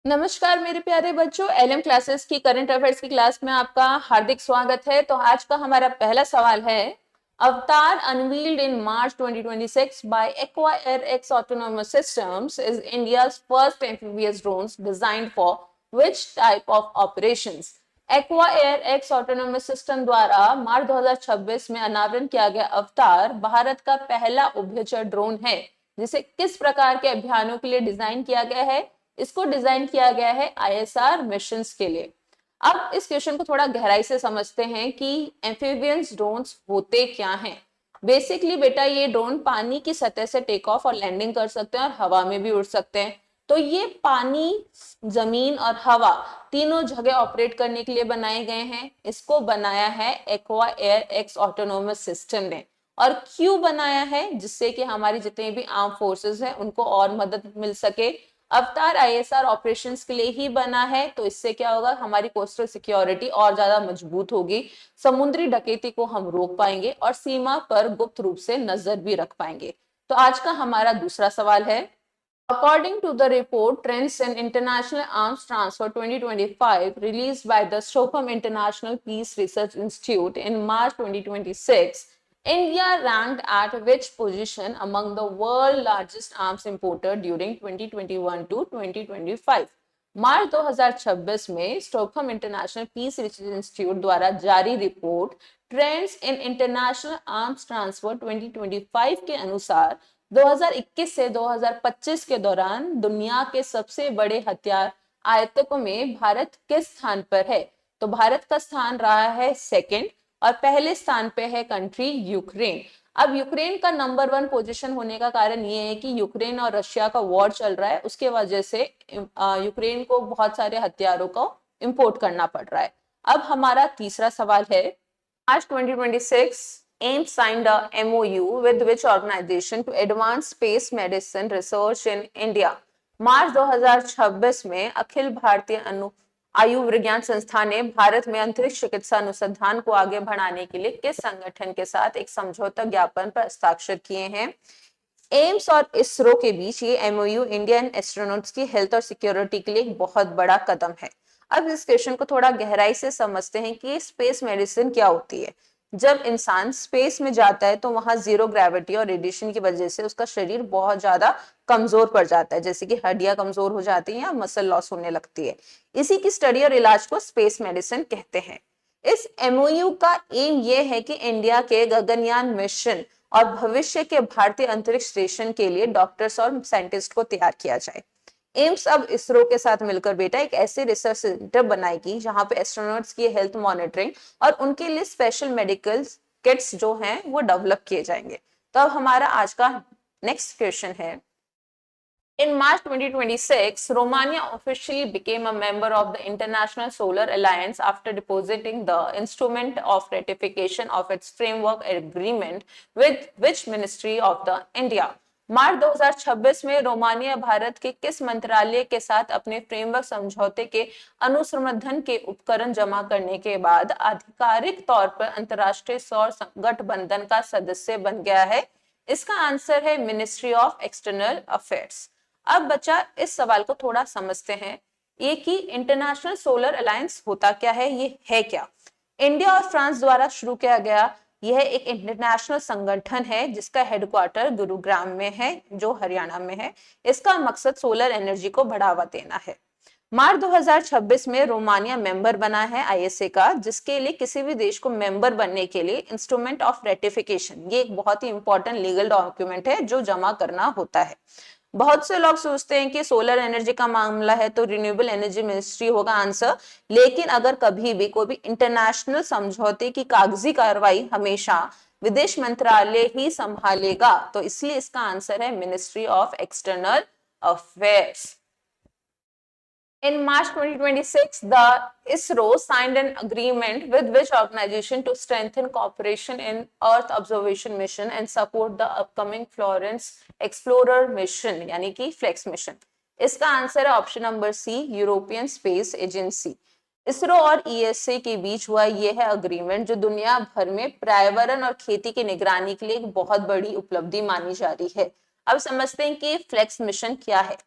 नमस्कार मेरे प्यारे बच्चों, एलएम क्लासेस की करंट अफेयर्स की क्लास में आपका हार्दिक स्वागत है। तो आज का हमारा पहला सवाल है, Avatar unveiled in March 2026 by aqua air X autonomous systems is India's first amphibious drones designed for which type of operations. Aqua air X autonomous system द्वारा मार्च 2026 में अनावरण किया गया अवतार भारत का पहला उभयचर ड्रोन है, जिसे किस प्रकार के अभियानों के लिए डिजाइन किया गया है। इसको डिजाइन किया गया है आईएसआर मिशंस के लिए। अब इस क्वेश्चन को थोड़ा गहराई से समझते हैं कि एम्फीबियंस ड्रोन्स होते क्या हैं। बेसिकली बेटा, ये ड्रोन पानी की सतह से टेक ऑफ और लैंडिंग कर सकते हैं और हवा में भी उड़ सकते हैं। तो ये पानी, जमीन और हवा तीनों जगह ऑपरेट करने के लिए बनाए गए हैं। इसको बनाया है aqua air X autonomous system ने। और क्यों बनाया है? जिससे कि हमारी जितने भी आर्म फोर्सेस हैं उनको और मदद मिल सके। अवतार आईएसआर ऑपरेशंस के लिए ही बना है, तो इससे क्या होगा, हमारी कोस्टल सिक्योरिटी और ज्यादा मजबूत होगी, समुद्री डकैती को हम रोक पाएंगे और सीमा पर गुप्त रूप से नजर भी रख पाएंगे। तो आज का हमारा दूसरा सवाल है, according to the report Trends in International Arms Transfer 2025 released by the Stockholm International Peace Research Institute in March 2026, India ranked at which position among the world's largest arms importer during 2021 to 2025? March 2026 में Stockholm International Peace Research Institute द्वारा जारी report trends in international arms transfer 2025 के अनुसार 2021 से 2025 के दौरान दुनिया के सबसे बड़े हथियार आयातकों में भारत किस स्थान पर है। तो भारत का स्थान रहा है सेकंड और पहले स्थान पे है कंट्री यूक्रेन। अब यूक्रेन का नंबर 1 पोजीशन होने का कारण ये है कि यूक्रेन और रशिया का वॉर चल रहा है, उसके वजह से यूक्रेन को बहुत सारे हथियारों को इंपोर्ट करना पड़ रहा है। अब हमारा तीसरा सवाल है, March 2026, AIMS signed a MOU with which organization to advance space medicine research in India? मार्च 2026 में अखिल भारतीय आयुर्विज्ञान संस्थान ने भारत में अंतरिक्ष चिकित्सा अनुसंधान को आगे बढ़ाने के लिए किस संगठन के साथ एक समझौता ज्ञापन पर हस्ताक्षर किए हैं? एम्स और इसरो के बीच ये एमओयू इंडियन एस्ट्रोनॉट्स की हेल्थ और सिक्योरिटी के लिए एक बहुत बड़ा कदम है। अब इस क्वेश्चन को थोड़ा गहराई से समझते हैं कि स्पेस मेडिसिन क्या होती है। जब इंसान स्पेस में जाता है तो वहां जीरो ग्रेविटी और रेडिएशन की वजह से उसका शरीर बहुत ज्यादा कमजोर पड़ जाता है, जैसे कि हड्डियां कमजोर हो जाती हैं या मसल लॉस होने लगती है। इसी की स्टडी और इलाज को स्पेस मेडिसिन कहते हैं। इस एमओयू का एम ये है कि इंडिया के गगनयान मिशन और भविष्य के भारतीय अंतरिक्ष स्टेशन के लिए डॉक्टर्स और साइंटिस्ट को तैयार किया जाए। एम्स अब इसरो के साथ मिलकर बेटा एक ऐसे रिसर्च सेंटर बनाएगी जहां पे एस्ट्रोनॉट्स की हेल्थ मॉनिटरिंग और उनके लिए स्पेशल मेडिकल किट्स जो हैं वो डेवलप किए जाएंगे। तो अब हमारा आज का नेक्स्ट क्वेश्चन है, in March 2026, Romania officially became a member of the International Solar Alliance after depositing the instrument of ratification of its framework agreement with which Ministry of the India? मार्च 2026 में Romania Bharat के किस मंत्रालय के साथ अपने framework समझौते के अनुसंधान के उपकरण जमा करने के बाद आधिकारिक तौर पर अंतरराष्ट्रीय सौर गठबंधन का सदस्य बन गया है? इसका आंसर है मिनिस्ट्री ऑफ एक्सटर्नल अफेयर्स। अब बच्चा इस सवाल को थोड़ा समझते हैं, ये कि इंटरनेशनल सोलर अलायंस होता क्या है, ये है क्या। इंडिया और फ्रांस द्वारा शुरू किया गया यह एक इंटरनेशनल संगठन है जिसका हेडक्वार्टर गुरुग्राम में है, जो हरियाणा में है। इसका मकसद सोलर एनर्जी को बढ़ावा देना है। मार्च 2026 में रोमानिया मेंबर बना है आईएसए का, जिसके लिए किसी भी देश को मेंबर बनने के लिए इंस्ट्रूमेंट ऑफ रेटिफिकेशन, ये एक बहुत ही इंपॉर्टेंट लीगल डॉक्यूमेंट है जो जमा करना होता है। बहुत से लोग सोचते हैं कि सोलर एनर्जी का मामला है तो रिन्यूएबल एनर्जी मिनिस्ट्री होगा आंसर, लेकिन अगर कभी भी कोई भी इंटरनेशनल समझौते की कागजी कार्रवाई हमेशा विदेश मंत्रालय ही संभालेगा, तो इसलिए इसका आंसर है ministry of external affairs. In March 2026, the ISRO signed an agreement with which organization to strengthen cooperation in Earth observation mission and support the upcoming Florence Explorer mission, यानी कि फ्लेक्स मिशन। इसका answer है option number C, European Space Agency. ISRO और ESA के बीच हुआ यह है agreement जो दुनिया भर में पर्यावरण और खेती की निगरानी के लिए एक बहुत बड़ी उपलब्धि मानी जा रही है। अब समझते हैं कि फ्लेक्स मिशन क्या है।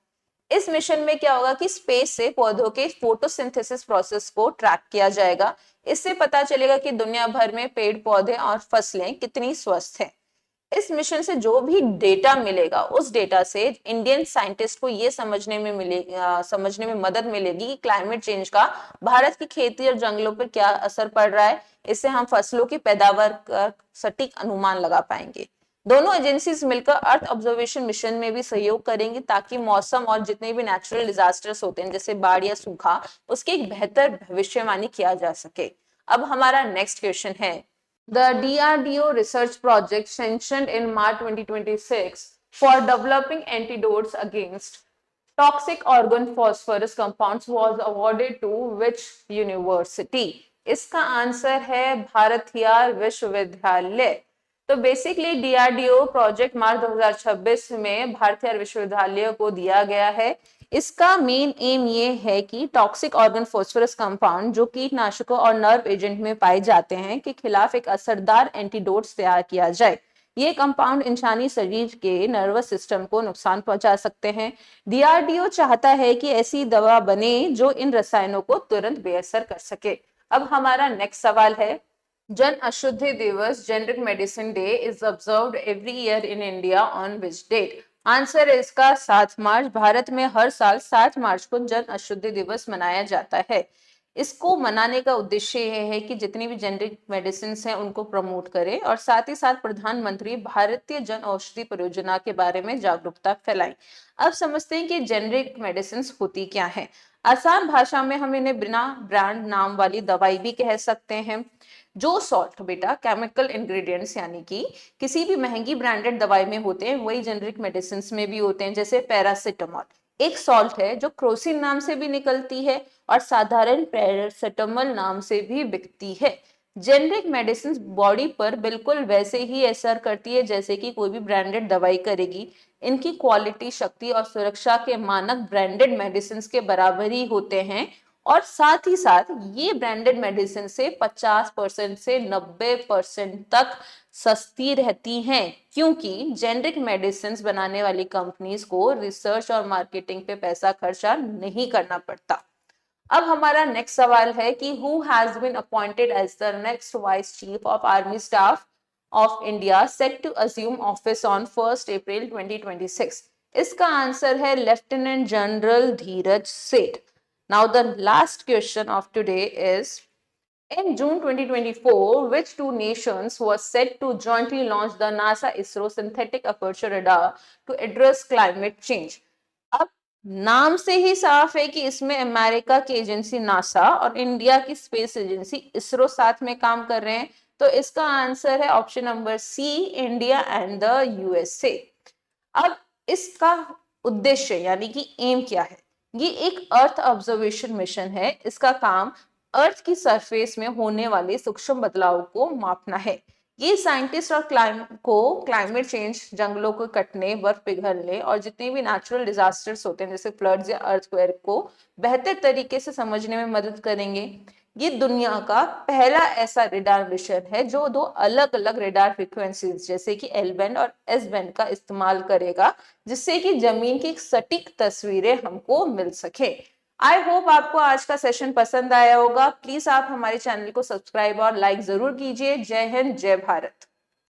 इस मिशन में क्या होगा कि स्पेस से पौधों के फोटोसिंथेसिस प्रोसेस को ट्रैक किया जाएगा। इससे पता चलेगा कि दुनिया भर में पेड़ पौधे और फसलें कितनी स्वस्थ हैं। इस मिशन से जो भी डेटा मिलेगा उस डेटा से इंडियन साइंटिस्ट को ये समझने में मदद मिलेगी कि क्लाइमेट चेंज का भारत की खेती और जंगलों पर क्या असर पड़ रहा है। इससे हम फसलों की पैदावार का सटीक अनुमान लगा पाएंगे। दोनों एजेंसीज मिलकर अर्थ ऑब्जर्वेशन मिशन में भी सहयोग करेंगी ताकि मौसम और जितने भी नेचुरल डिजास्टर्स होते हैं जैसे बाढ़ या सूखा उसकी एक बेहतर भविष्यवाणी किया जा सके। अब हमारा नेक्स्ट क्वेश्चन है, the DRDO research project sanctioned in March 2026 for developing antidotes against toxic organ phosphorus compounds was awarded to which university? इसका आंसर है भारतीय विश्वविद्यालय। तो बेसिकली डीआरडीओ प्रोजेक्ट मार्च 2026 में भारतीय विश्वविद्यालय को दिया गया है। इसका मेन एम ये है कि टॉक्सिक ऑर्गन फॉस्फोरस कंपाउंड जो कीटनाशकों और नर्व एजेंट में पाए जाते हैं के खिलाफ एक असरदार एंटीडोट्स तैयार किया जाए। ये कंपाउंड इंसानी शरीर के नर्वस सिस्टम को नुकसान पहुंचा सकते हैं। डीआरडीओ चाहता है कि ऐसी दवा बने जो इन रसायनों को तुरंत बेअसर कर सके। अब हमारा नेक्स्ट सवाल है, Jan Aushadhi Diwas generic medicine day is observed every year in India on which date? Answer है इसका 7 मार्च। भारत में हर साल 7 मार्च को जन अशुद्धि दिवस मनाया जाता है। इसको मनाने का उद्देश्य यह है कि जितनी भी जेनरिक मेडिसिन हैं उनको प्रमोट करें और साथ ही साथ प्रधानमंत्री भारतीय जन औषधि परियोजना के बारे में जागरूकता फैलाएं। अब समझते हैं कि जेनरिक मेडिसिन होती क्या है। आसान भाषा में हम इन्हें बिना ब्रांड नाम वाली दवाई भी कह सकते हैं। जो सॉल्ट बेटा केमिकल इंग्रेडिएंट्स यानी कि किसी भी महंगी ब्रांडेड दवाई में होते हैं वही जेनरिक मेडिसिन में भी होते हैं। जैसे पैरासिटामोल एक सॉल्ट है जो क्रोसिन नाम से भी निकलती है और साधारण पैरासिटामोल नाम से भी बिकती है। जेनरिक मेडिसिन बॉडी पर बिल्कुल वैसे ही असर करती है जैसे कि कोई भी ब्रांडेड दवाई करेगी। इनकी क्वालिटी, शक्ति और सुरक्षा के मानक ब्रांडेड मेडिसिन के बराबर ही होते हैं और साथ ही साथ ये ब्रांडेड मेडिसिन से 50% से 90% तक सस्ती रहती हैं क्योंकि जेनरिक मेडिसिन बनाने वाली कंपनीज को रिसर्च और मार्केटिंग पे पैसा खर्चा नहीं करना पड़ता। अब हमारा नेक्स्ट सवाल है कि who has been appointed as the next vice chief of army staff of India set to assume office on 1 April 2026? इसका आंसर है लेफ्टिनेंट जनरल धीरज सेठ। Now the last question of today is, in June 2024, which two nations was set to jointly launch the NASA ISRO synthetic aperture radar to address climate change? अब नाम से ही साफ है कि इसमें अमेरिका की एजेंसी नासा और इंडिया की स्पेस एजेंसी इसरो साथ में काम कर रहे हैं। तो इसका आंसर है option number C, India and the USA. अब इसका उद्देश्य यानी कि एम क्या है? ये एक अर्थ ऑब्जर्वेशन मिशन है। इसका काम अर्थ की सरफेस में होने वाले सूक्ष्म बदलाव को मापना है। ये साइंटिस्ट और क्लाइमेट चेंज, जंगलों को कटने, बर्फ पिघलने और जितने भी नेचुरल डिजास्टर्स होते हैं जैसे फ्लड्स या अर्थक्वेक को बेहतर तरीके से समझने में मदद करेंगे। ये दुनिया का पहला ऐसा रेडार मिशन है जो दो अलग अलग रेडार फ्रीक्वेंसीज जैसे कि एल बैंड और एस बैंड का इस्तेमाल करेगा जिससे कि जमीन की सटीक तस्वीरें हमको मिल सके। आई होप आपको आज का सेशन पसंद आया होगा। प्लीज आप हमारे चैनल को सब्सक्राइब और लाइक जरूर कीजिए। जय हिंद, जय भारत।